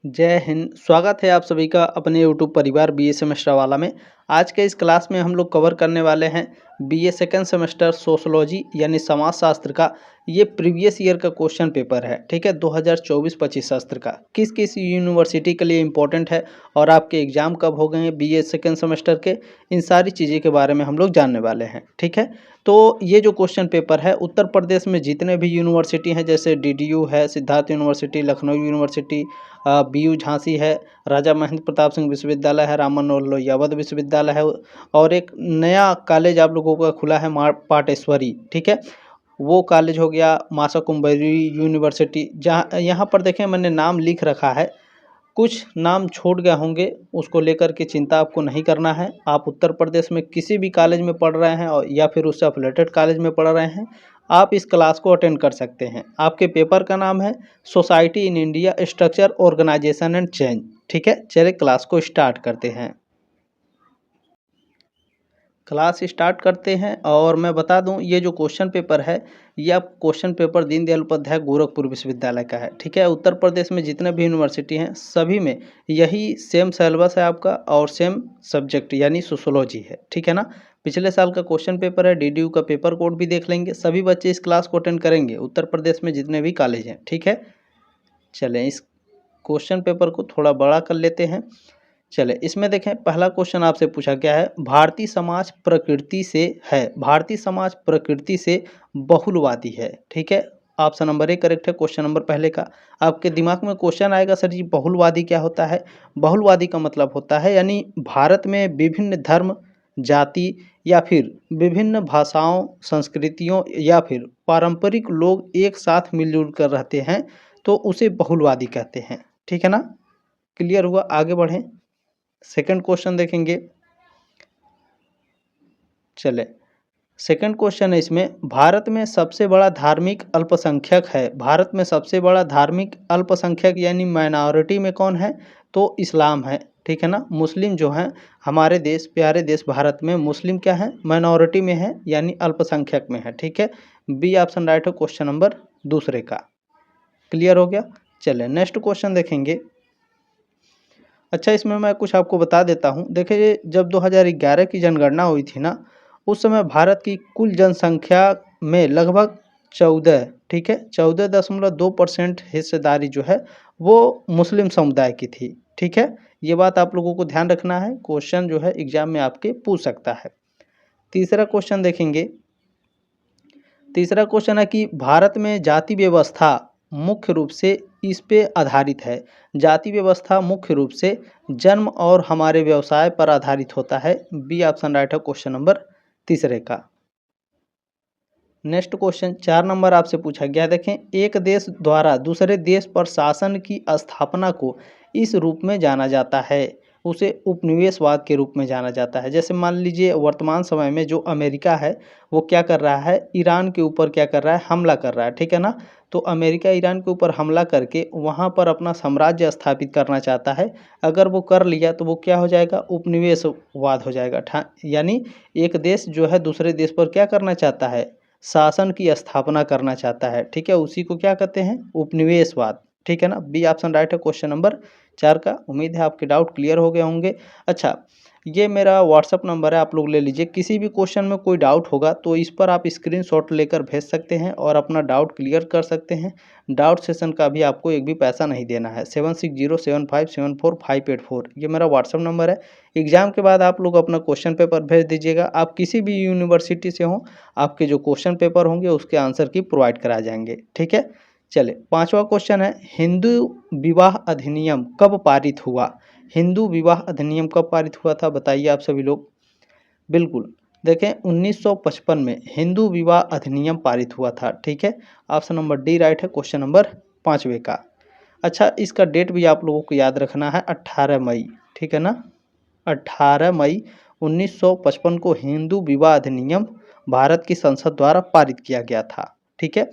जय हिंद। स्वागत है आप सभी का अपने यूट्यूब परिवार बीए सेमेस्टर वाला में। आज के इस क्लास में हम लोग कवर करने वाले हैं बीए सेकंड सेमेस्टर सोशोलॉजी यानी समाजशास्त्र का ये प्रीवियस ईयर का क्वेश्चन पेपर है। ठीक है, 2024-25 शास्त्र का किस किस यूनिवर्सिटी के लिए इम्पोर्टेंट है और आपके एग्ज़ाम कब हो गए हैं बीए सेकंड सेमेस्टर के, इन सारी चीज़ें के बारे में हम लोग जानने वाले हैं। ठीक है, तो ये जो क्वेश्चन पेपर है उत्तर प्रदेश में जितने भी यूनिवर्सिटी हैं जैसे डीडीयू है, सिद्धार्थ यूनिवर्सिटी, लखनऊ यूनिवर्सिटी, बीयू झांसी है, राजा महेंद्र प्रताप सिंह विश्वविद्यालय है, राम मनोहर लोहिया अवध विश्वविद्यालय है और एक नया कॉलेज आप लोगों का खुला है पाटेश्वरी। ठीक है, वो कॉलेज हो गया मासा कुंभरी यूनिवर्सिटी। जहाँ यहाँ पर देखें मैंने नाम लिख रखा है, कुछ नाम छूट गए होंगे, उसको लेकर के चिंता आपको नहीं करना है। आप उत्तर प्रदेश में किसी भी कॉलेज में पढ़ रहे हैं और या फिर उससे अफिलेटेड कॉलेज में पढ़ रहे हैं, आप इस क्लास को अटेंड कर सकते हैं। आपके पेपर का नाम है society in India structure organisation and change. ठीक है, चलिए क्लास को स्टार्ट करते हैं। क्लास स्टार्ट करते हैं और मैं बता दूं ये जो क्वेश्चन पेपर है ये आप क्वेश्चन पेपर दीनदयाल उपाध्याय गोरखपुर विश्वविद्यालय का है। ठीक है, उत्तर प्रदेश में जितने भी यूनिवर्सिटी हैं सभी में यही सेम सिलेबस है आपका और सेम सब्जेक्ट यानी सोशोलॉजी है। ठीक है ना, पिछले साल का क्वेश्चन पेपर है, डीडीयू का पेपर कोड भी देख लेंगे। सभी बच्चे इस क्लास को अटेंड करेंगे उत्तर प्रदेश में जितने भी कॉलेज हैं। ठीक है, चलें इस क्वेश्चन पेपर को थोड़ा बड़ा कर लेते हैं। चले इसमें देखें, पहला क्वेश्चन आपसे पूछा गया है भारतीय समाज प्रकृति से है, भारतीय समाज प्रकृति से बहुलवादी है। ठीक है, ऑप्शन नंबर ए करेक्ट है। क्वेश्चन नंबर पहले का आपके दिमाग में क्वेश्चन आएगा, सर जी बहुलवादी क्या होता है? बहुलवादी का मतलब होता है यानी भारत में विभिन्न धर्म, जाति या फिर विभिन्न भाषाओं, संस्कृतियों या फिर पारंपरिक लोग एक साथ मिलजुल कर रहते हैं तो उसे बहुलवादी कहते हैं। ठीक है ना, क्लियर हुआ? आगे बढ़ें, सेकंड क्वेश्चन देखेंगे। चले सेकंड क्वेश्चन है इसमें, भारत में सबसे बड़ा धार्मिक अल्पसंख्यक है, भारत में सबसे बड़ा धार्मिक अल्पसंख्यक यानी माइनॉरिटी में कौन है? तो इस्लाम है। ठीक है ना, मुस्लिम जो हैं हमारे देश, प्यारे देश भारत में मुस्लिम क्या है? माइनॉरिटी में है यानी अल्पसंख्यक में है। ठीक है, बी ऑप्शन राइट है क्वेश्चन नंबर दूसरे का। क्लियर हो गया? चले नेक्स्ट क्वेश्चन देखेंगे। अच्छा, इसमें मैं कुछ आपको बता देता हूँ। देखिए, जब 2011 की जनगणना हुई थी ना, उस समय भारत की कुल जनसंख्या में लगभग 14, ठीक है, 14.2% हिस्सेदारी जो है वो मुस्लिम समुदाय की थी। ठीक है, ये बात आप लोगों को ध्यान रखना है, क्वेश्चन जो है एग्जाम में आपके पूछ सकता है। तीसरा क्वेश्चन देखेंगे। तीसरा क्वेश्चन है कि भारत में जाति व्यवस्था मुख्य रूप से इस पे आधारित है, जाति व्यवस्था मुख्य रूप से जन्म और हमारे व्यवसाय पर आधारित होता है। बी ऑप्शन राइट है क्वेश्चन नंबर तीसरे का। नेक्स्ट क्वेश्चन 4 नंबर आपसे पूछा गया, देखें, एक देश द्वारा दूसरे देश पर शासन की स्थापना को इस रूप में जाना जाता है, उसे उपनिवेशवाद के रूप में जाना जाता है। जैसे मान लीजिए वर्तमान समय में जो अमेरिका है वो क्या कर रहा है? ईरान के ऊपर क्या कर रहा है? हमला कर रहा है। ठीक है ना, तो अमेरिका ईरान के ऊपर हमला करके वहाँ पर अपना साम्राज्य स्थापित करना चाहता है। अगर वो कर लिया तो वो क्या हो जाएगा? उपनिवेशवाद हो जाएगा। यानी एक देश जो है दूसरे देश पर क्या करना चाहता है? शासन की स्थापना करना चाहता है। ठीक है, उसी को क्या कहते हैं? उपनिवेशवाद। ठीक है ना, बी ऑप्शन राइट है क्वेश्चन नंबर 4 का। उम्मीद है आपके डाउट क्लियर हो गए होंगे। अच्छा, ये मेरा व्हाट्सअप नंबर है, आप लोग ले लीजिए। किसी भी क्वेश्चन में कोई डाउट होगा तो इस पर आप स्क्रीनशॉट लेकर भेज सकते हैं और अपना डाउट क्लियर कर सकते हैं। डाउट सेशन का भी आपको एक भी पैसा नहीं देना है। 7607574584 ये मेरा व्हाट्सअप नंबर है। एग्ज़ाम के बाद आप लोग अपना क्वेश्चन पेपर भेज दीजिएगा। आप किसी भी यूनिवर्सिटी से हों, आपके जो क्वेश्चन पेपर होंगे उसके आंसर की प्रोवाइड करा जाएंगे। ठीक है, चले पांचवा क्वेश्चन है, हिंदू विवाह अधिनियम कब पारित हुआ? हिंदू विवाह अधिनियम कब पारित हुआ था बताइए आप सभी लोग। बिल्कुल, देखें 1955 में हिंदू विवाह अधिनियम पारित हुआ था। ठीक है, ऑप्शन नंबर डी राइट है क्वेश्चन नंबर 5वें का। अच्छा, इसका डेट भी आप लोगों को याद रखना है, 18 मई। ठीक है ना, 18 मई 1955 को हिंदू विवाह अधिनियम भारत की संसद द्वारा पारित किया गया था। ठीक है,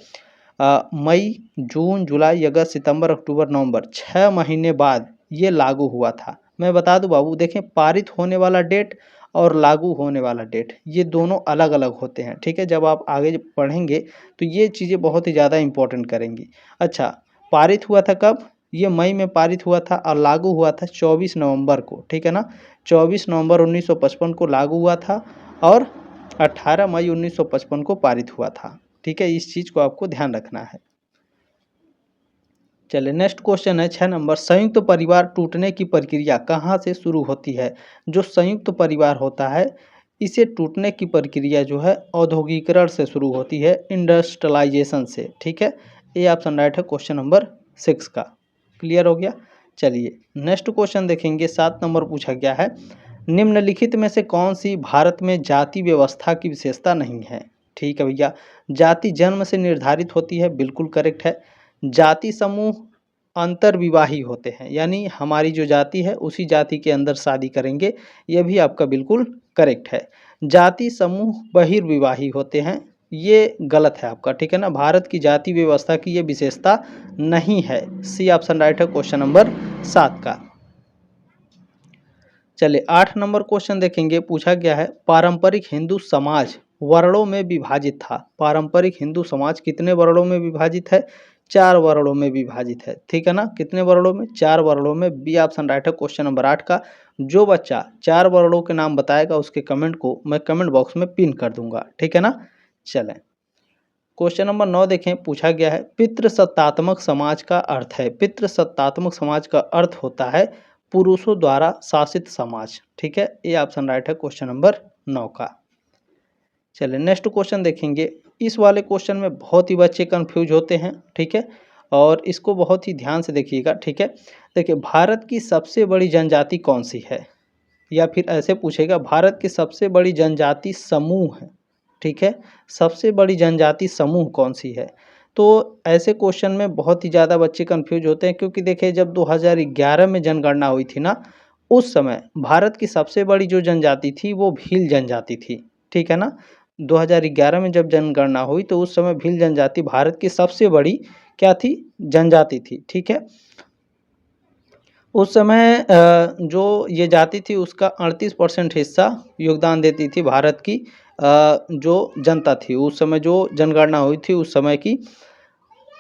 मई, जून, जुलाई, अगस्त, सितंबर, अक्टूबर, नवंबर 6 महीने बाद ये लागू हुआ था। मैं बता दूं बाबू, देखें, पारित होने वाला डेट और लागू होने वाला डेट ये दोनों अलग अलग होते हैं। ठीक है, जब आप आगे पढ़ेंगे तो ये चीज़ें बहुत ही ज़्यादा इंपॉर्टेंट करेंगी। अच्छा, पारित हुआ था कब? ये मई में पारित हुआ था और लागू हुआ था 24 नवंबर को, ठीक है ना। 24 नवंबर 1955 को लागू हुआ था और 18 मई 1955 को पारित हुआ था, ठीक है। इस चीज़ को आपको ध्यान रखना है। चलिए नेक्स्ट क्वेश्चन है 6 नंबर, संयुक्त परिवार टूटने की प्रक्रिया कहाँ से शुरू होती है। जो संयुक्त परिवार होता है इसे टूटने की प्रक्रिया जो है औद्योगिकरण से शुरू होती है, इंडस्ट्रियलाइजेशन से, ठीक है। ये ऑप्शन राइट है क्वेश्चन नंबर 6 का। क्लियर हो गया। चलिए नेक्स्ट क्वेश्चन देखेंगे, 7 नंबर पूछा गया है, निम्नलिखित में से कौन सी भारत में जाति व्यवस्था की विशेषता नहीं है। ठीक है भैया, जाति जन्म से निर्धारित होती है, बिल्कुल करेक्ट है। जाति समूह अंतर्विवाही होते हैं, यानी हमारी जो जाति है उसी जाति के अंदर शादी करेंगे, यह भी आपका बिल्कुल करेक्ट है। जाति समूह बहिर्विवाही होते हैं, ये गलत है आपका, ठीक है ना। भारत की जाति व्यवस्था की ये विशेषता नहीं है। सी ऑप्शन राइट है क्वेश्चन नंबर 7 का। चलिए 8 नंबर क्वेश्चन देखेंगे, पूछा गया है पारंपरिक हिंदू समाज वर्णों में विभाजित था। पारंपरिक हिंदू समाज कितने वर्णों में विभाजित है। 4 वर्णों में विभाजित है, ठीक है ना। कितने वर्णों में, 4 वर्णों में। बी ऑप्शन राइट है क्वेश्चन नंबर 8 का। जो बच्चा 4 वर्णों के नाम बताएगा उसके कमेंट को मैं कमेंट बॉक्स में पिन कर दूंगा, ठीक है ना। चलें क्वेश्चन नंबर 9 देखें, पूछा गया है पितृसत्तात्मक समाज का अर्थ है। पितृसत्तात्मक समाज का अर्थ होता है पुरुषों द्वारा शासित समाज, ठीक है। ये ऑप्शन राइट है क्वेश्चन नंबर 9 का। चलिए नेक्स्ट क्वेश्चन देखेंगे। इस वाले क्वेश्चन में बहुत ही बच्चे कंफ्यूज होते हैं, ठीक है, और इसको बहुत ही ध्यान से देखिएगा, ठीक है। देखिए भारत की सबसे बड़ी जनजाति कौन सी है, या फिर ऐसे पूछेगा भारत की सबसे बड़ी जनजाति समूह है, ठीक है। सबसे बड़ी जनजाति समूह कौन सी है। तो ऐसे क्वेश्चन में बहुत ही ज़्यादा बच्चे कंफ्यूज होते हैं, क्योंकि देखिए जब 2011 में जनगणना हुई थी ना, उस समय भारत की सबसे बड़ी जो जनजाति थी वो भील जनजाति थी, ठीक है ना। 2011 में जब जनगणना हुई तो उस समय भील जनजाति भारत की सबसे बड़ी क्या थी, जनजाति थी, ठीक है। उस समय जो ये जाति थी उसका 38% हिस्सा योगदान देती थी भारत की जो जनता थी उस समय, जो जनगणना हुई थी उस समय की।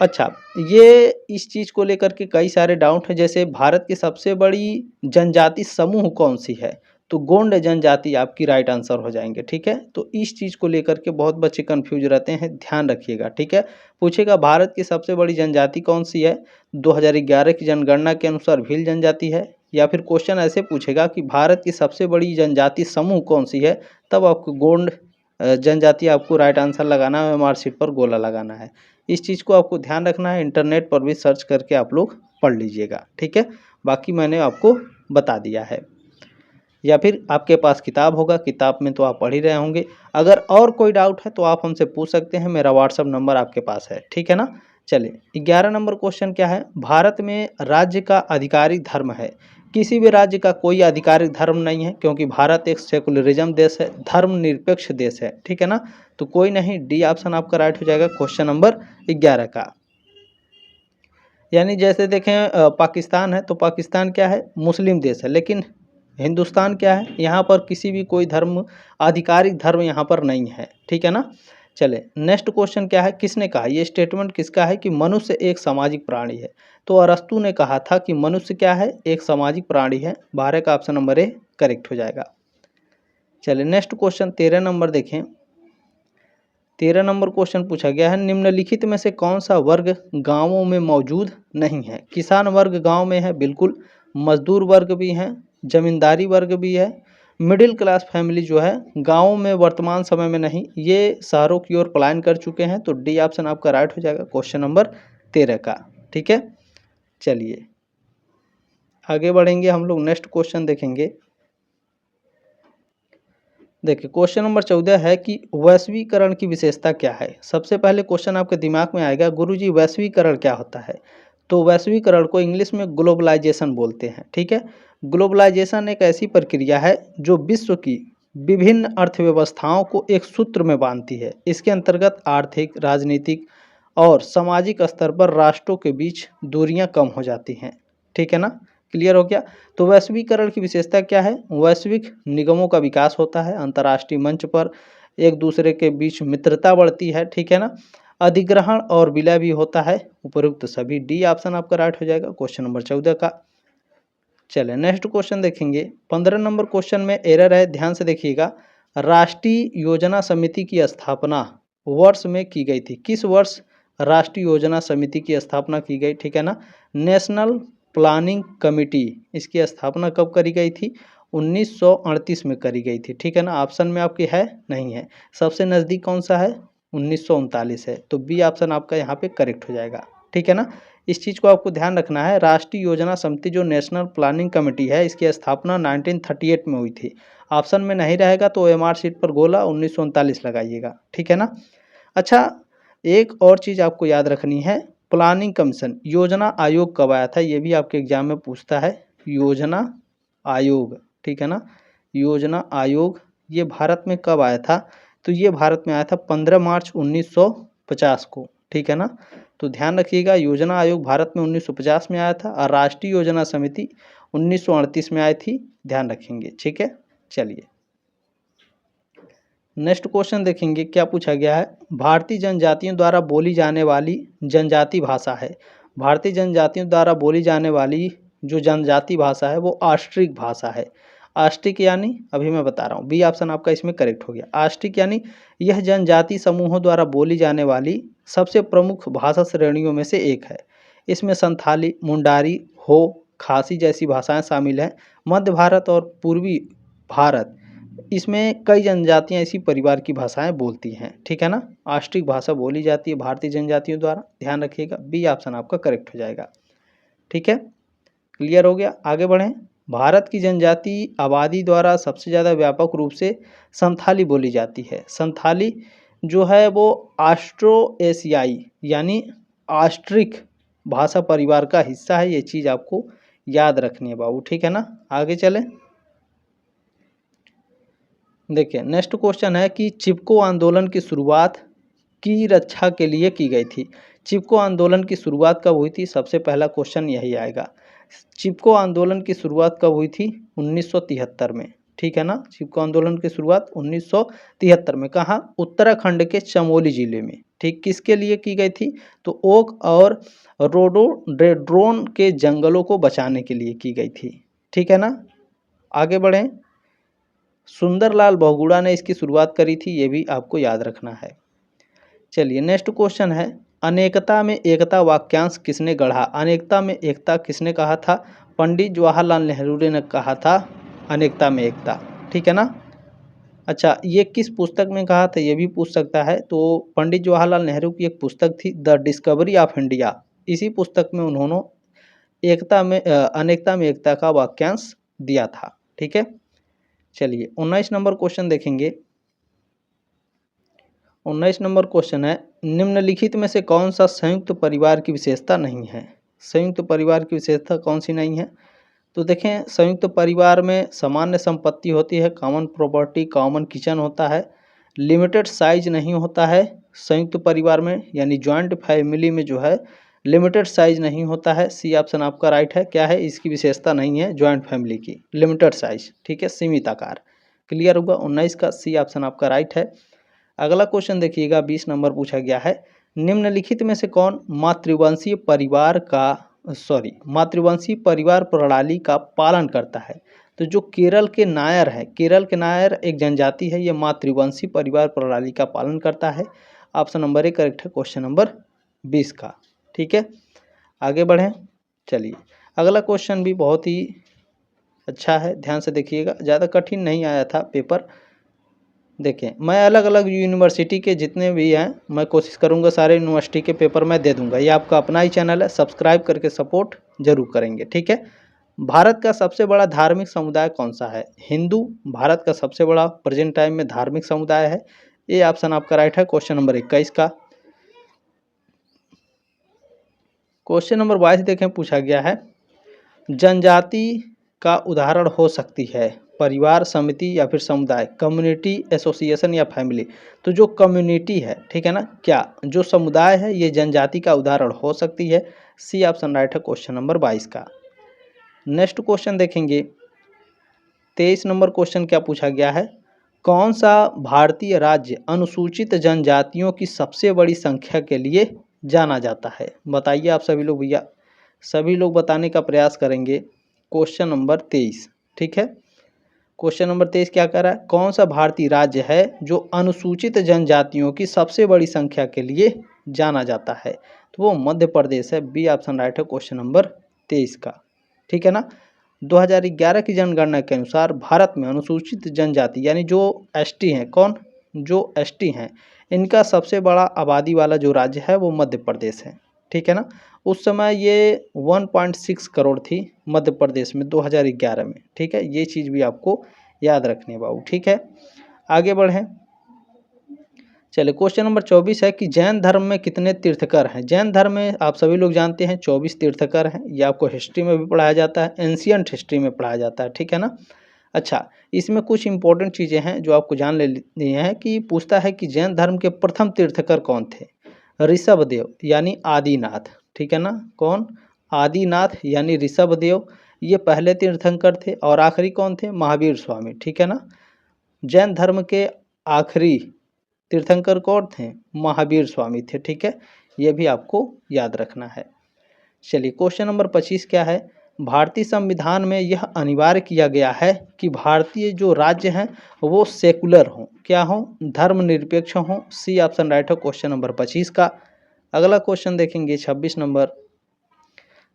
अच्छा, ये इस चीज़ को लेकर के कई सारे डाउट हैं, जैसे भारत की सबसे बड़ी जनजाति समूह कौन सी है, तो गोंड जनजाति आपकी राइट आंसर हो जाएंगे, ठीक है। तो इस चीज़ को लेकर के बहुत बच्चे कंफ्यूज रहते हैं, ध्यान रखिएगा, ठीक है। पूछेगा भारत की सबसे बड़ी जनजाति कौन सी है, 2011 की जनगणना के अनुसार भील जनजाति है, या फिर क्वेश्चन ऐसे पूछेगा कि भारत की सबसे बड़ी जनजाति समूह कौन सी है, तब आपको गोंड जनजाति आपको राइट आंसर लगाना है, मार्कशीट पर गोला लगाना है। इस चीज़ को आपको ध्यान रखना है, इंटरनेट पर भी सर्च करके आप लोग पढ़ लीजिएगा, ठीक है। बाकी मैंने आपको बता दिया है, या फिर आपके पास किताब होगा, किताब में तो आप पढ़ ही रहे होंगे। अगर और कोई डाउट है तो आप हमसे पूछ सकते हैं, मेरा व्हाट्सअप नंबर आपके पास है, ठीक है ना। चलिए 11 नंबर क्वेश्चन क्या है, भारत में राज्य का आधिकारिक धर्म है। किसी भी राज्य का कोई आधिकारिक धर्म नहीं है, क्योंकि भारत एक सेकुलरिज्म देश है, धर्मनिरपेक्ष देश है, ठीक है ना। तो कोई नहीं, डी ऑप्शन आपका राइट हो जाएगा क्वेश्चन नंबर 11 का। यानी जैसे देखें पाकिस्तान है तो पाकिस्तान क्या है, मुस्लिम देश है, लेकिन हिंदुस्तान क्या है, यहाँ पर किसी भी कोई धर्म आधिकारिक धर्म यहाँ पर नहीं है, ठीक है ना। चले नेक्स्ट क्वेश्चन क्या है, किसने कहा, ये स्टेटमेंट किसका है कि मनुष्य एक सामाजिक प्राणी है। तो अरस्तु ने कहा था कि मनुष्य क्या है, एक सामाजिक प्राणी है। 12 का ऑप्शन नंबर ए करेक्ट हो जाएगा। चलिए नेक्स्ट क्वेश्चन 13 नंबर देखें। 13 नंबर क्वेश्चन पूछा गया है, निम्नलिखित में से कौन सा वर्ग गांवों में मौजूद नहीं है। किसान वर्ग गांव में है, बिल्कुल। मजदूर वर्ग भी हैं, जमींदारी वर्ग भी है। मिडिल क्लास फैमिली जो है गांवों में वर्तमान समय में नहीं, ये शहरों की ओर पलायन कर चुके हैं। तो डी ऑप्शन आपका राइट हो जाएगा क्वेश्चन नंबर 13 का, ठीक है। चलिए आगे बढ़ेंगे हम लोग, नेक्स्ट क्वेश्चन देखेंगे। देखिए क्वेश्चन नंबर 14 है कि वैश्वीकरण की विशेषता क्या है। सबसे पहले क्वेश्चन आपके दिमाग में आएगा, गुरुजी वैश्वीकरण क्या होता है। तो वैश्वीकरण को इंग्लिश में ग्लोबलाइजेशन बोलते हैं, ठीक है। ग्लोबलाइजेशन एक ऐसी प्रक्रिया है जो विश्व की विभिन्न अर्थव्यवस्थाओं को एक सूत्र में बांधती है। इसके अंतर्गत आर्थिक, राजनीतिक और सामाजिक स्तर पर राष्ट्रों के बीच दूरियां कम हो जाती हैं, ठीक है ना। क्लियर हो गया। तो वैश्वीकरण की विशेषता क्या है, वैश्विक निगमों का विकास होता है, अंतर्राष्ट्रीय मंच पर एक दूसरे के बीच मित्रता बढ़ती है, ठीक है ना। अधिग्रहण और विलय भी होता है। उपरोक्त सभी डी ऑप्शन आपका राइट हो जाएगा क्वेश्चन नंबर 14 का। चलिए नेक्स्ट क्वेश्चन देखेंगे। 15 नंबर क्वेश्चन में एरर है, ध्यान से देखिएगा। राष्ट्रीय योजना समिति की स्थापना वर्ष में की गई थी। किस वर्ष राष्ट्रीय योजना समिति की स्थापना की गई, ठीक है ना। नेशनल प्लानिंग कमेटी, इसकी स्थापना कब करी गई थी? 1938 में करी गई थी, ठीक है ना। ऑप्शन में आपकी है नहीं है। सबसे नज़दीक कौन सा है? 1939 है, तो बी ऑप्शन आपका यहाँ पे करेक्ट हो जाएगा, ठीक है ना। इस चीज़ को आपको ध्यान रखना है। राष्ट्रीय योजना समिति जो नेशनल प्लानिंग कमेटी है, इसकी स्थापना 1938 में हुई थी। ऑप्शन में नहीं रहेगा तो एमआर शीट पर गोला 1939 लगाइएगा, ठीक है ना। अच्छा, एक और चीज़ आपको याद रखनी है, प्लानिंग कमीशन योजना आयोग कब आया था, ये भी आपके एग्जाम में पूछता है। योजना आयोग, ठीक है ना, योजना आयोग ये भारत में कब आया था? तो ये भारत में आया था 15 मार्च 1950 को, ठीक है ना। तो ध्यान रखिएगा, योजना आयोग भारत में 1950 में आया था और राष्ट्रीय योजना समिति 1938 में आई थी, ध्यान रखेंगे, ठीक है। चलिए नेक्स्ट क्वेश्चन देखेंगे, क्या पूछा गया है। भारतीय जनजातियों द्वारा बोली जाने वाली जनजाति भाषा है। भारतीय जनजातियों द्वारा बोली जाने वाली जो जनजाति भाषा है वो ऑस्ट्रिक भाषा है। ऑस्ट्रिक यानी, अभी मैं बता रहा हूँ, बी ऑप्शन आपका इसमें करेक्ट हो गया। ऑस्ट्रिक यानी यह जनजाति समूहों द्वारा बोली जाने वाली सबसे प्रमुख भाषा श्रेणियों में से एक है। इसमें संथाली, मुंडारी, हो, खासी जैसी भाषाएं शामिल हैं। मध्य भारत और पूर्वी भारत, इसमें कई जनजातियां इसी परिवार की भाषाएं बोलती हैं, ठीक है ना। ऑस्ट्रिक भाषा बोली जाती है भारतीय जनजातियों द्वारा, ध्यान रखिएगा, बी ऑप्शन आपका करेक्ट हो जाएगा, ठीक है। क्लियर हो गया, आगे बढ़ें। भारत की जनजाति आबादी द्वारा सबसे ज़्यादा व्यापक रूप से संथाली बोली जाती है। संथाली जो है वो ऑस्ट्रो एशियाई यानी ऑस्ट्रिक भाषा परिवार का हिस्सा है। ये चीज़ आपको याद रखनी है बाबू, ठीक है ना। आगे चलें, देखिए नेक्स्ट क्वेश्चन है कि चिपको आंदोलन की शुरुआत की रक्षा के लिए की गई थी। चिपको आंदोलन की शुरुआत कब हुई थी? सबसे पहला क्वेश्चन यही आएगा। चिपको आंदोलन की शुरुआत कब हुई थी? 1973 में, ठीक है ना। चिपको आंदोलन की शुरुआत 1973 में, कहाँ? उत्तराखंड के चमोली जिले में, ठीक। किसके लिए की गई थी? तो ओक और रोडोडेंड्रॉन के जंगलों को बचाने के लिए की गई थी, ठीक है ना। आगे बढ़ें। सुंदरलाल बहुगुणा ने इसकी शुरुआत करी थी, ये भी आपको याद रखना है। चलिए नेक्स्ट क्वेश्चन है, अनेकता में एकता वाक्यांश किसने गढ़ा? अनेकता में एकता किसने कहा था? पंडित जवाहरलाल नेहरू ने कहा था अनेकता में एकता, ठीक है ना। अच्छा, ये किस पुस्तक में कहा था, ये भी पूछ सकता है। तो पंडित जवाहरलाल नेहरू की एक पुस्तक थी द डिस्कवरी ऑफ इंडिया, इसी पुस्तक में उन्होंने अनेकता में एकता का वाक्यांश दिया था, ठीक है। चलिए 19 नंबर क्वेश्चन देखेंगे। 19 नंबर क्वेश्चन है, निम्नलिखित में से कौन सा संयुक्त परिवार की विशेषता नहीं है? संयुक्त परिवार की विशेषता कौन सी नहीं है? तो देखें, संयुक्त परिवार में सामान्य संपत्ति होती है, कॉमन प्रॉपर्टी, कॉमन किचन होता है, लिमिटेड साइज नहीं होता है संयुक्त परिवार में, यानी जॉइंट फैमिली में जो है लिमिटेड साइज नहीं होता है। सी ऑप्शन आपका राइट है। क्या है इसकी विशेषता? नहीं है जॉइंट फैमिली की, लिमिटेड साइज, ठीक है, सीमित आकार। क्लियर होगा, 19 का सी ऑप्शन आपका राइट है। अगला क्वेश्चन देखिएगा, 20 नंबर पूछा गया है, निम्नलिखित में से कौन मातृवंशीय परिवार प्रणाली का पालन करता है? तो जो केरल के नायर है, केरल के नायर एक जनजाति है, ये मातृवंशीय परिवार प्रणाली का पालन करता है। ऑप्शन नंबर 1 करेक्ट है क्वेश्चन नंबर 20 का, ठीक है। आगे बढ़ें। चलिए अगला क्वेश्चन भी बहुत ही अच्छा है, ध्यान से देखिएगा, ज़्यादा कठिन नहीं आया था पेपर। देखें, मैं अलग अलग यूनिवर्सिटी के जितने भी हैं, मैं कोशिश करूंगा सारे यूनिवर्सिटी के पेपर मैं दे दूंगा। ये आपका अपना ही चैनल है, सब्सक्राइब करके सपोर्ट जरूर करेंगे, ठीक है। भारत का सबसे बड़ा धार्मिक समुदाय कौन सा है? हिंदू भारत का सबसे बड़ा प्रेजेंट टाइम में धार्मिक समुदाय है। ये ऑप्शन आपका राइट है क्वेश्चन नंबर 21 का। क्वेश्चन नंबर 22 देखें, पूछा गया है, जनजाति का उदाहरण हो सकती है परिवार, समिति या फिर समुदाय, कम्युनिटी, एसोसिएशन या फैमिली। तो जो कम्युनिटी है, ठीक है ना, क्या जो समुदाय है ये जनजाति का उदाहरण हो सकती है। सी ऑप्शन राइट है क्वेश्चन नंबर 22 का। नेक्स्ट क्वेश्चन देखेंगे, 23 नंबर क्वेश्चन क्या पूछा गया है, कौन सा भारतीय राज्य अनुसूचित जनजातियों की सबसे बड़ी संख्या के लिए जाना जाता है? बताइए आप सभी लोग भैया, सभी लोग बताने का प्रयास करेंगे। क्वेश्चन नंबर 23, ठीक है। क्वेश्चन नंबर 23 क्या कर रहा है? कौन सा भारतीय राज्य है जो अनुसूचित जनजातियों की सबसे बड़ी संख्या के लिए जाना जाता है? तो वो मध्य प्रदेश है। बी ऑप्शन राइट है क्वेश्चन नंबर 23 का, ठीक है ना। 2011 की जनगणना के अनुसार भारत में अनुसूचित जनजाति यानी जो एसटी हैं, कौन? जो एसटी हैं, इनका सबसे बड़ा आबादी वाला जो राज्य है वो मध्य प्रदेश है, ठीक है ना। उस समय ये 1.6 करोड़ थी मध्य प्रदेश में 2011 में, ठीक है। ये चीज़ भी आपको याद रखनी है बाबू, ठीक है। आगे बढ़ें, चलिए क्वेश्चन नंबर 24 है कि जैन धर्म में कितने तीर्थकर हैं? जैन धर्म में आप सभी लोग जानते हैं 24 तीर्थकर हैं। ये आपको हिस्ट्री में भी पढ़ाया जाता है, एंशियंट हिस्ट्री में पढ़ाया जाता है, ठीक है ना। अच्छा, इसमें कुछ इंपॉर्टेंट चीज़ें हैं जो आपको जान लेनी है कि पूछता है कि जैन धर्म के प्रथम तीर्थकर कौन थे? ऋषभदेव यानी आदिनाथ, ठीक है ना। कौन? आदिनाथ यानी ऋषभदेव, ये पहले तीर्थंकर थे। और आखिरी कौन थे? महावीर स्वामी, ठीक है ना। जैन धर्म के आखिरी तीर्थंकर कौन थे? महावीर स्वामी थे, ठीक है। ये भी आपको याद रखना है। चलिए क्वेश्चन नंबर 25 क्या है? भारतीय संविधान में यह अनिवार्य किया गया है कि भारतीय जो राज्य हैं वो सेकुलर हों, क्या हों? धर्मनिरपेक्ष हों। सी ऑप्शन राइट है क्वेश्चन नंबर 25 का। अगला क्वेश्चन देखेंगे 26 नंबर।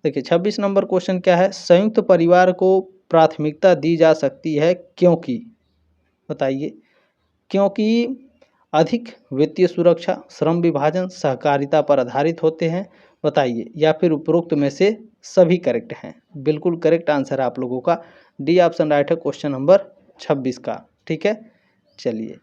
देखिए 26 नंबर क्वेश्चन क्या है? संयुक्त परिवार को प्राथमिकता दी जा सकती है क्योंकि, बताइए। क्योंकि अधिक वित्तीय सुरक्षा, श्रम विभाजन, सहकारिता पर आधारित होते हैं, बताइए। या फिर उपरोक्त में से सभी करेक्ट हैं? बिल्कुल करेक्ट आंसर है आप लोगों का डी ऑप्शन राइट है क्वेश्चन नंबर 26 का, ठीक है। चलिए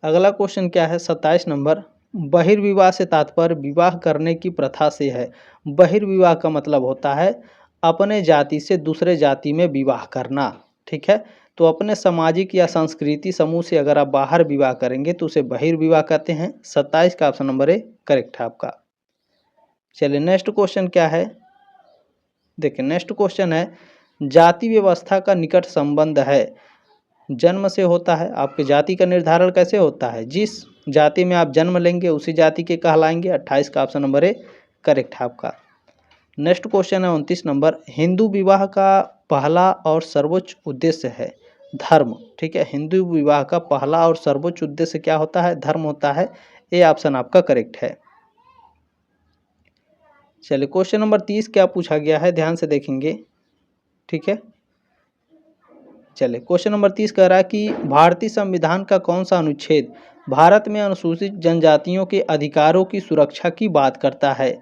अगला क्वेश्चन क्या है? 27 नंबर। बहिर्विवाह से तात्पर्य विवाह करने की प्रथा से है। बहिर्विवाह का मतलब होता है अपने जाति से दूसरे जाति में विवाह करना, ठीक है। तो अपने सामाजिक या संस्कृति समूह से अगर आप बाहर विवाह करेंगे तो उसे बहिर्विवाह कहते हैं। 27 का ऑप्शन नंबर ए करेक्ट है आपका। चलिए नेक्स्ट क्वेश्चन क्या है? देखिए नेक्स्ट क्वेश्चन है जाति व्यवस्था का निकट संबंध है जन्म से होता है। आपके जाति का निर्धारण कैसे होता है? जिस जाति में आप जन्म लेंगे उसी जाति के कहलाएंगे। 28 का ऑप्शन नंबर ए करेक्ट है आपका। नेक्स्ट क्वेश्चन है 29 नंबर। हिंदू विवाह का पहला और सर्वोच्च उद्देश्य है धर्म, ठीक है। हिंदू विवाह का पहला और सर्वोच्च उद्देश्य क्या होता है? धर्म होता है। ए ऑप्शन आपका करेक्ट है। चलिए क्वेश्चन नंबर 30 क्या पूछा गया है? ध्यान से देखेंगे, ठीक है। चलिए क्वेश्चन नंबर 30 कह रहा है कि भारतीय संविधान का कौन सा अनुच्छेद भारत में अनुसूचित जनजातियों के अधिकारों की सुरक्षा की बात करता है?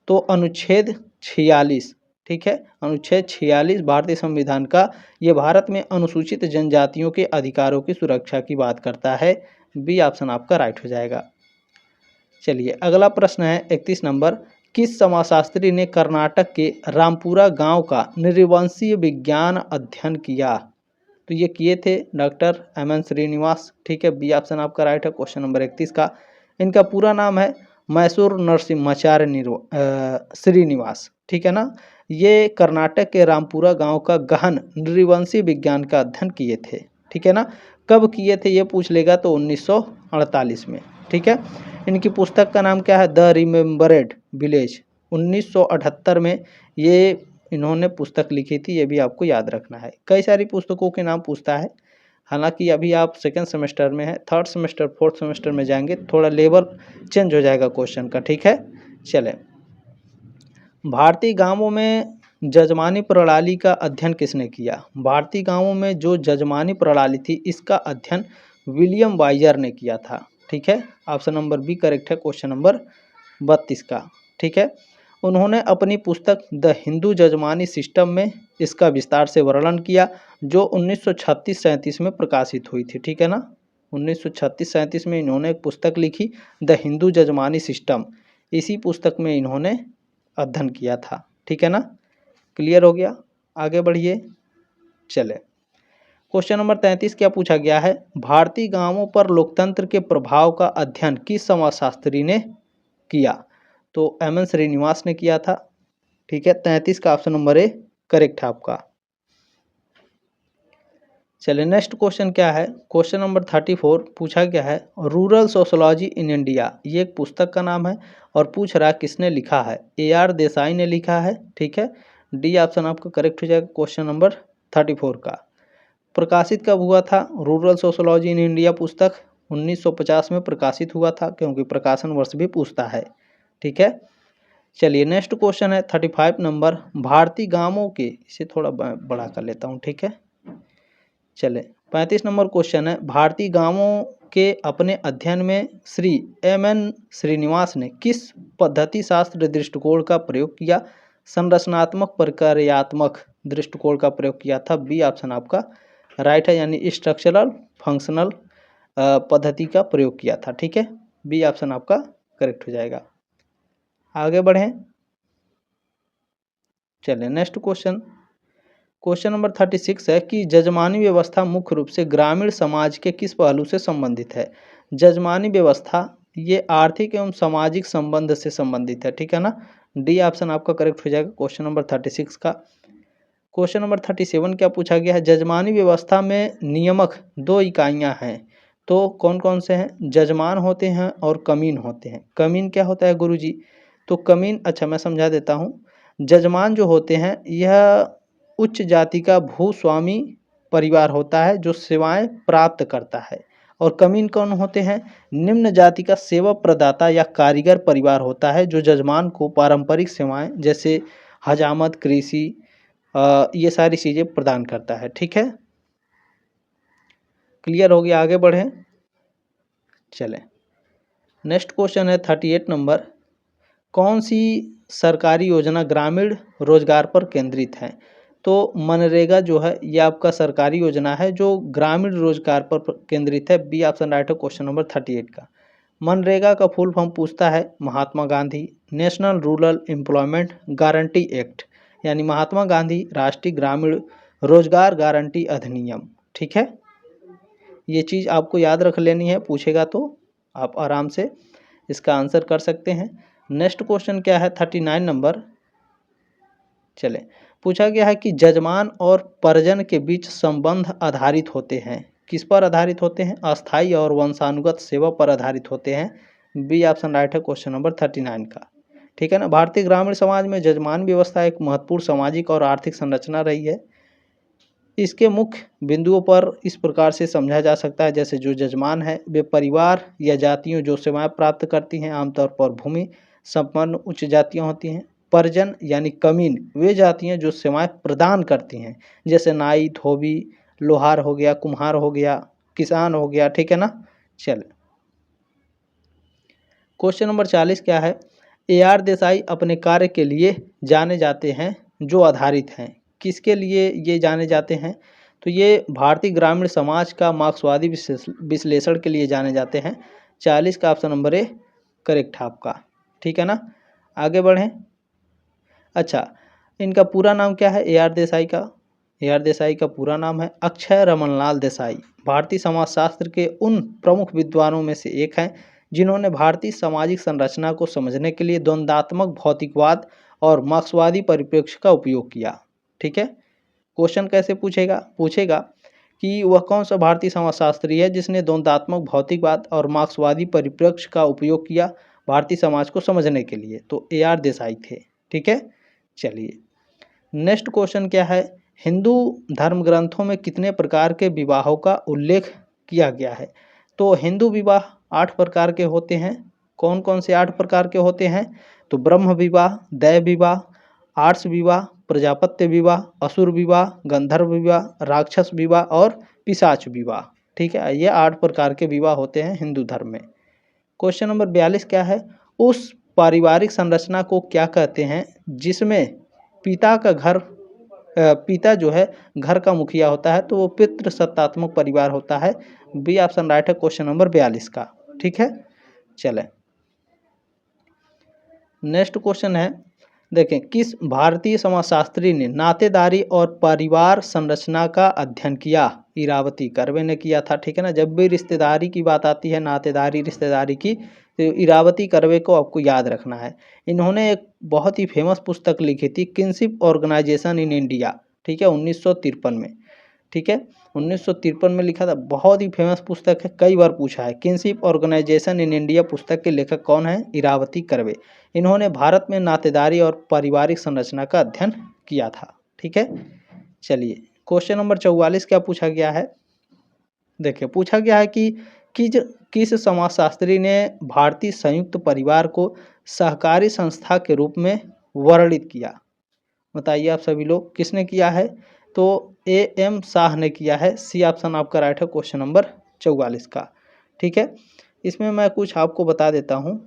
तो अनुच्छेद 46, ठीक है। अनुच्छेद 46 भारतीय संविधान का, ये भारत में अनुसूचित जनजातियों के अधिकारों की सुरक्षा की बात करता है। बी ऑप्शन आपका राइट हो जाएगा। चलिए अगला प्रश्न है 31 नंबर। किस समाजशास्त्री ने कर्नाटक के रामपुरा गांव का नृवंशीय विज्ञान अध्ययन किया? तो ये किए थे डॉक्टर एम.एन. श्रीनिवास, ठीक है। बी ऑप्शन आपका राइट है क्वेश्चन नंबर 31 का। इनका पूरा नाम है मैसूर नरसिम्हाचार्य श्रीनिवास, ठीक है ना। ये कर्नाटक के रामपुरा गांव का गहन नृवंशीय विज्ञान का अध्ययन किए थे, ठीक है ना। कब किए थे ये पूछ लेगा तो 1948 में, ठीक है। इनकी पुस्तक का नाम क्या है? The remembered village. 1978 में ये इन्होंने पुस्तक लिखी थी, ये भी आपको याद रखना है। कई सारी पुस्तकों के नाम पूछता है। हालांकि अभी आप सेकेंड सेमेस्टर में है, थर्ड सेमेस्टर फोर्थ सेमेस्टर में जाएंगे थोड़ा लेवल चेंज हो जाएगा क्वेश्चन का, ठीक है। चलें, भारतीय गांवों में जजमानी प्रणाली का अध्ययन किसने किया? भारतीय गांवों में जो जजमानी प्रणाली थी इसका अध्ययन विलियम वाइजर ने किया था, ठीक है। ऑप्शन नंबर बी करेक्ट है क्वेश्चन नंबर 32 का, ठीक है। उन्होंने अपनी पुस्तक द हिंदू जजमानी सिस्टम में इसका विस्तार से वर्णन किया जो 1936-37 में प्रकाशित हुई थी, ठीक है ना। 1936-37 में इन्होंने एक पुस्तक लिखी द हिंदू जजमानी सिस्टम, इसी पुस्तक में इन्होंने अध्ययन किया था, ठीक है ना। क्लियर हो गया? आगे बढ़िए। चले क्वेश्चन नंबर 33 क्या पूछा गया है? भारतीय गांवों पर लोकतंत्र के प्रभाव का अध्ययन किस समाजशास्त्री ने किया? तो एम.एन. श्रीनिवास ने किया था, ठीक है। 33 का ऑप्शन नंबर ए करेक्ट है आपका। चलिए नेक्स्ट क्वेश्चन क्या है, क्वेश्चन नंबर 34 पूछा गया है रूरल सोशोलॉजी इन इंडिया, ये एक पुस्तक का नाम है और पूछ रहा है किसने लिखा है। AR देसाई ने लिखा है, ठीक है। डी ऑप्शन आपका करेक्ट हो जाएगा क्वेश्चन नंबर 34 का। प्रकाशित कब हुआ था रूरल सोशोलॉजी इन इंडिया पुस्तक? 1950 में प्रकाशित हुआ था, क्योंकि प्रकाशन वर्ष भी पूछता है, ठीक है। चलिए नेक्स्ट क्वेश्चन है 35 नंबर, भारतीय गांवों के, इसे थोड़ा बड़ा कर लेता हूँ, ठीक है। चले 35 नंबर क्वेश्चन है, भारतीय गांवों के अपने अध्ययन में श्री MN श्रीनिवास ने किस पद्धति शास्त्र दृष्टिकोण का प्रयोग किया? संरचनात्मक प्रक्रियात्मक दृष्टिकोण का प्रयोग किया था। बी ऑप्शन आपका राइट है, यानी स्ट्रक्चरल फंक्शनल पद्धति का प्रयोग किया था, ठीक है। बी ऑप्शन आपका करेक्ट हो जाएगा। आगे बढ़ें, चलिए नेक्स्ट क्वेश्चन नंबर 36 है कि जजमानी व्यवस्था मुख्य रूप से ग्रामीण समाज के किस पहलू से संबंधित है? जजमानी व्यवस्था ये आर्थिक एवं सामाजिक संबंध से संबंधित है, ठीक है ना। डी ऑप्शन आपका करेक्ट हो जाएगा क्वेश्चन नंबर 36 का। क्वेश्चन नंबर 37 क्या पूछा गया है, जजमानी व्यवस्था में नियामक 2 इकाइयां हैं, तो कौन कौन से हैं? जजमान होते हैं और कमीन होते हैं। कमीन क्या होता है गुरुजी? तो कमीन, अच्छा मैं समझा देता हूँ। जजमान जो होते हैं यह उच्च जाति का भूस्वामी परिवार होता है जो सेवाएं प्राप्त करता है, और कमीन कौन होते हैं? निम्न जाति का सेवा प्रदाता या कारीगर परिवार होता है जो जजमान को पारंपरिक सेवाएं जैसे हजामत, कृषि, ये सारी चीज़ें प्रदान करता है, ठीक है। क्लियर हो गया, आगे बढ़ें। चलें नेक्स्ट क्वेश्चन है 38 नंबर, कौन सी सरकारी योजना ग्रामीण रोजगार पर केंद्रित है? तो मनरेगा जो है ये आपका सरकारी योजना है जो ग्रामीण रोजगार पर केंद्रित है। बी ऑप्शन राइट है क्वेश्चन नंबर 38 का। मनरेगा का फुल फॉर्म पूछता है Mahatma Gandhi national rural employment guarantee act, यानी महात्मा गांधी राष्ट्रीय ग्रामीण रोजगार गारंटी अधिनियम, ठीक है। ये चीज़ आपको याद रख लेनी है, पूछेगा तो आप आराम से इसका आंसर कर सकते हैं। नेक्स्ट क्वेश्चन क्या है 39 नंबर, चले पूछा गया है कि जजमान और परिजन के बीच संबंध आधारित होते हैं, किस पर आधारित होते हैं? अस्थायी और वंशानुगत सेवा पर आधारित होते हैं। बी ऑप्शन राइट है क्वेश्चन नंबर 39 का, ठीक है ना। भारतीय ग्रामीण समाज में जजमान व्यवस्था एक महत्वपूर्ण सामाजिक और आर्थिक संरचना रही है। इसके मुख्य बिंदुओं पर इस प्रकार से समझा जा सकता है, जैसे जो जजमान है वे परिवार या जातियों जो सेवाएं प्राप्त करती हैं, आमतौर पर भूमि संपन्न उच्च जातियां होती हैं। परिजन यानी कमीन वे जातियां जो सेवाएं प्रदान करती हैं, जैसे नाई, धोबी, लोहार हो गया, कुम्हार हो गया, किसान हो गया, ठीक है ना। चल क्वेश्चन नंबर 40 क्या है, AR देसाई अपने कार्य के लिए जाने जाते हैं जो आधारित हैं, किसके लिए ये जाने जाते हैं? तो ये भारतीय ग्रामीण समाज का मार्क्सवादी विश्लेषण के लिए जाने जाते हैं। 40 का ऑप्शन नंबर ए करेक्ट है आपका, ठीक है ना। आगे बढ़ें। अच्छा, इनका पूरा नाम क्या है AR देसाई का? AR देसाई का पूरा नाम है अक्षय रमनलाल देसाई। भारतीय समाजशास्त्र के उन प्रमुख विद्वानों में से एक हैं जिन्होंने भारतीय सामाजिक संरचना को समझने के लिए द्वंद्वात्मक भौतिकवाद और मार्क्सवादी परिप्रेक्ष्य का उपयोग किया, ठीक है। क्वेश्चन कैसे पूछेगा कि वह कौन सा भारतीय समाजशास्त्री है जिसने द्वंद्वात्मक भौतिकवाद और मार्क्सवादी परिप्रेक्ष्य का उपयोग किया भारतीय समाज को समझने के लिए? तो AR देसाई थे, ठीक है। चलिए नेक्स्ट क्वेश्चन क्या है, हिंदू धर्म ग्रंथों में कितने प्रकार के विवाहों का उल्लेख किया गया है? तो हिंदू विवाह 8 प्रकार के होते हैं। कौन कौन से 8 प्रकार के होते हैं? तो ब्रह्म विवाह, दैव विवाह, आर्ष विवाह, प्रजापत्य विवाह, असुर विवाह, गंधर्व विवाह, राक्षस विवाह और पिशाच विवाह, ठीक है। ये 8 प्रकार के विवाह होते हैं हिंदू धर्म में। क्वेश्चन नंबर 42 क्या है, उस पारिवारिक संरचना को क्या कहते हैं जिसमें पिता जो है घर का मुखिया होता है? तो वो पितृसत्तात्मक परिवार होता है। बी ऑप्शन राइट है क्वेश्चन नंबर 42 का, ठीक है। चलें नेक्स्ट क्वेश्चन है, देखें किस भारतीय समाजशास्त्री ने नातेदारी और परिवार संरचना का अध्ययन किया? इरावती कर्वे ने किया था, ठीक है ना। जब भी रिश्तेदारी की बात आती है, नातेदारी रिश्तेदारी की, तो इरावती कर्वे को आपको याद रखना है। इन्होंने एक बहुत ही फेमस पुस्तक लिखी थी किनशिप ऑर्गेनाइजेशन इन इंडिया, ठीक है, 1953 में। ठीक है, 1953 में लिखा था। बहुत ही फेमस पुस्तक है, कई बार पूछा है। किनशिप ऑर्गेनाइजेशन इन इंडिया पुस्तक के लेखक कौन है? इरावती कर्वे। इन्होंने भारत में नातेदारी और पारिवारिक संरचना का अध्ययन किया था। ठीक है, चलिए क्वेश्चन नंबर 44 क्या पूछा गया है? देखिए, पूछा गया है कि किस समाजशास्त्री ने भारतीय संयुक्त परिवार को सहकारी संस्था के रूप में वर्णित किया? बताइए आप सभी लोग, किसने किया है? तो एम शाह ने किया है। सी ऑप्शन आपका राइट है क्वेश्चन नंबर 44 का। ठीक है, इसमें मैं कुछ आपको बता देता हूँ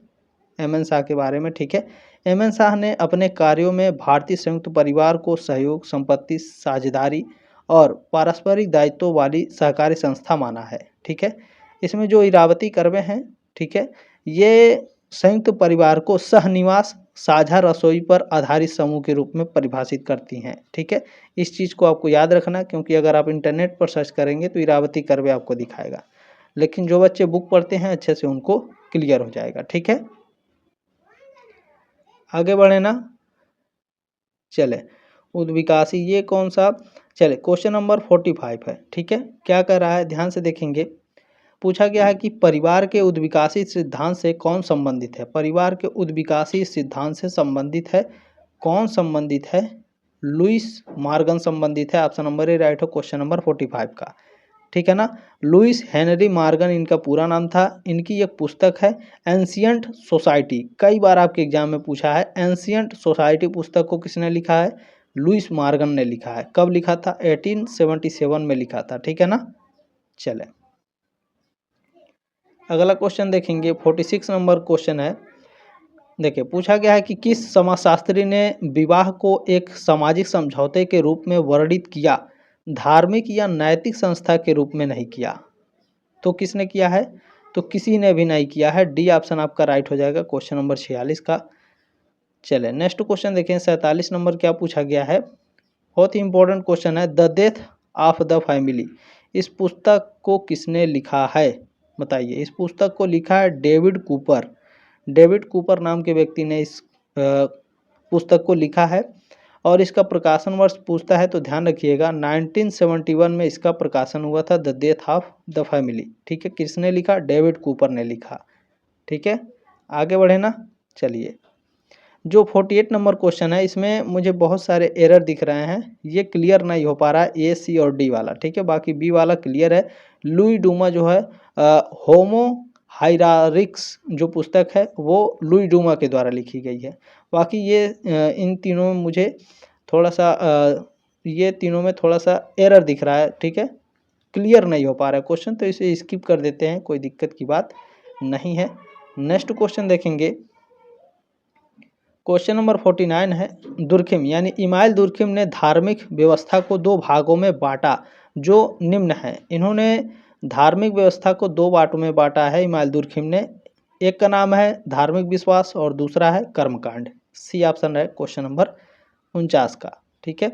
एम एन शाह के बारे में। ठीक है, एम एन शाह ने अपने कार्यों में भारतीय संयुक्त परिवार को सहयोग, संपत्ति साझेदारी और पारस्परिक दायित्व वाली सहकारी संस्था माना है। ठीक है, इसमें जो इरावती कर्वे हैं, ठीक है, ये संयुक्त परिवार को सहनिवास, साझा रसोई पर आधारित समूह के रूप में परिभाषित करती हैं। ठीक है, इस चीज़ को आपको याद रखना, क्योंकि अगर आप इंटरनेट पर सर्च करेंगे तो इरावती कर्वे आपको दिखाएगा, लेकिन जो बच्चे बुक पढ़ते हैं अच्छे से उनको क्लियर हो जाएगा। ठीक है, आगे बढ़े ना। चले, उद्विकासी ये कौन सा? चले, क्वेश्चन नंबर 45 है। ठीक है, क्या कर रहा है ध्यान से देखेंगे। पूछा गया है कि परिवार के उद्विकासी सिद्धांत से कौन संबंधित है? परिवार के उद्विकासी सिद्धांत से संबंधित है, कौन संबंधित है? लुइस मॉर्गन संबंधित है। ऑप्शन नंबर ए राइट हो क्वेश्चन नंबर 45 का। ठीक है ना, लुइस हेनरी मॉर्गन इनका पूरा नाम था। इनकी एक पुस्तक है एंशियंट सोसाइटी, कई बार आपके एग्जाम में पूछा है। एंशियंट सोसाइटी पुस्तक को किसने लिखा है? लुइस मॉर्गन ने लिखा है। कब लिखा था? 1877 में लिखा था। ठीक है ना, चले अगला क्वेश्चन देखेंगे। 46 नंबर क्वेश्चन है। देखिए, पूछा गया है कि किस समाजशास्त्री ने विवाह को एक सामाजिक समझौते के रूप में वर्णित किया, धार्मिक या नैतिक संस्था के रूप में नहीं किया? तो किसने किया है? तो किसी ने भी नहीं किया है। डी ऑप्शन आपका राइट हो जाएगा क्वेश्चन नंबर 46 का। चले नेक्स्ट क्वेश्चन देखें। 47 नंबर क्या पूछा गया है? बहुत ही इंपॉर्टेंट क्वेश्चन है। The death of the family, इस पुस्तक को किसने लिखा है? बताइए। इस पुस्तक को लिखा है डेविड कूपर। डेविड कूपर नाम के व्यक्ति ने इस पुस्तक को लिखा है, और इसका प्रकाशन वर्ष पूछता है तो ध्यान रखिएगा 1971 में इसका प्रकाशन हुआ था, the death of the family. ठीक है, किसने लिखा? डेविड कूपर ने लिखा। ठीक है, आगे बढ़े ना। चलिए, जो 48 नंबर क्वेश्चन है, इसमें मुझे बहुत सारे एरर दिख रहे हैं, ये क्लियर नहीं हो पा रहा है ए, सी और डी वाला। ठीक है, बाकी बी वाला क्लियर है। लुई डूमा जो है होमो हायरार्किस जो पुस्तक है वो लुई डूमा के द्वारा लिखी गई है। बाकी ये इन तीनों में मुझे थोड़ा सा ये तीनों में थोड़ा सा एरर दिख रहा है। ठीक है, क्लियर नहीं हो पा रहा है क्वेश्चन, तो इसे स्किप कर देते हैं, कोई दिक्कत की बात नहीं है। नेक्स्ट क्वेश्चन देखेंगे। क्वेश्चन नंबर 49 है। दुर्खिम यानी इमाइल दुर्खिम ने धार्मिक व्यवस्था को दो भागों में बांटा जो निम्न है। इन्होंने धार्मिक व्यवस्था को दो बांटों में बांटा है इमाइल दुर्खिम ने। एक का नाम है धार्मिक विश्वास और दूसरा है कर्मकांड। सी ऑप्शन है क्वेश्चन नंबर 49 का। ठीक है,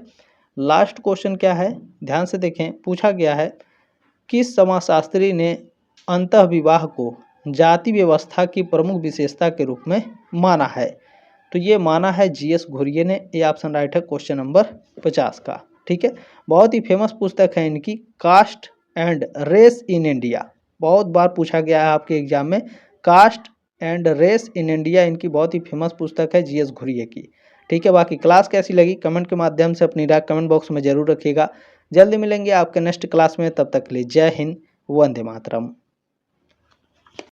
लास्ट क्वेश्चन क्या है ध्यान से देखें। पूछा गया है किस समाजशास्त्री ने अंतः विवाह को जाति व्यवस्था की प्रमुख विशेषता के रूप में माना है? तो ये माना है जीएस घुरिये ने। ये ऑप्शन राइट है क्वेश्चन नंबर 50 का। ठीक है, बहुत ही फेमस पुस्तक है इनकी, caste and race in India. बहुत बार पूछा गया है आपके एग्जाम में, caste and race in India इनकी बहुत ही फेमस पुस्तक है जीएस घुरिये की। ठीक है, बाकी क्लास कैसी लगी कमेंट के माध्यम से अपनी राय कमेंट बॉक्स में जरूर रखिएगा। जल्दी मिलेंगे आपके नेक्स्ट क्लास में, तब तक के लिए जय हिंद, वंदे मातरम।